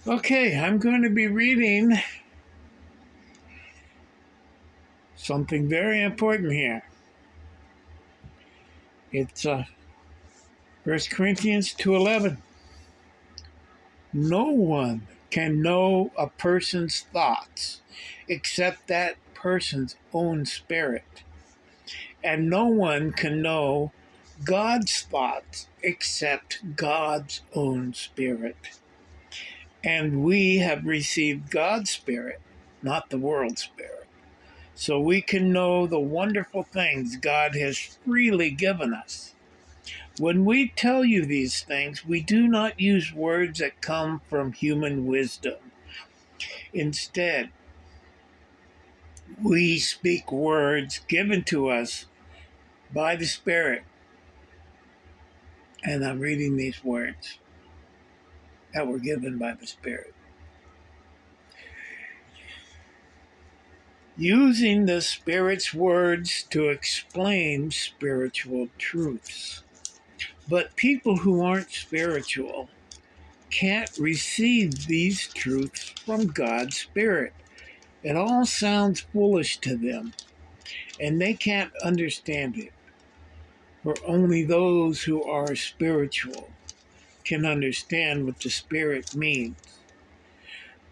Okay, I'm going to be reading something very important here. It's 1 Corinthians 2:11. No one can know a person's thoughts except that person's own spirit. And no one can know God's thoughts except God's own spirit. And we have received God's spirit, not the world's spirit. So we can know the wonderful things God has freely given us. When we tell you these things, we do not use words that come from human wisdom. Instead, we speak words given to us by the Spirit. And I'm reading these words that were given by the Spirit. Using the Spirit's words to explain spiritual truths. But people who aren't spiritual can't receive these truths from God's Spirit. It all sounds foolish to them, and they can't understand it. For only those who are spiritual can understand what the Spirit means.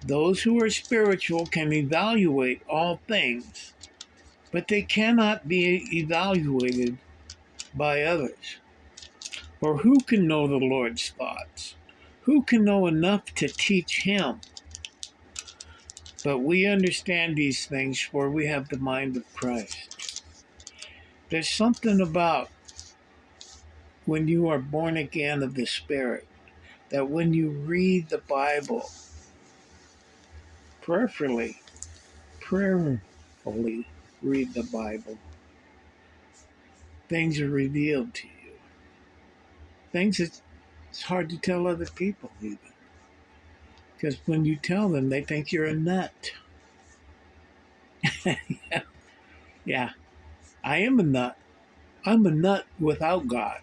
Those who are spiritual can evaluate all things, but they cannot be evaluated by others. For who can know the Lord's thoughts? Who can know enough to teach him? But we understand these things, for we have the mind of Christ. There's something about when you are born again of the Spirit, that when you read the Bible, prayerfully read the Bible, things are revealed to you. Things that it's hard to tell other people even. Because when you tell them, they think you're a nut. Yeah, I am a nut. I'm a nut without God.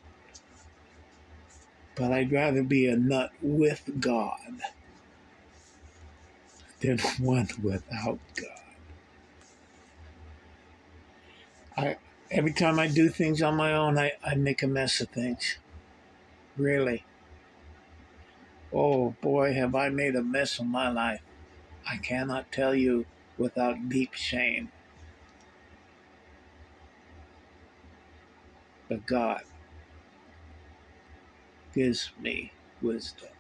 But I'd rather be a nut with God than one without God. Every time I do things on my own, I make a mess of things. Really. Oh boy, have I made a mess of my life. I cannot tell you without deep shame. But God gives me wisdom.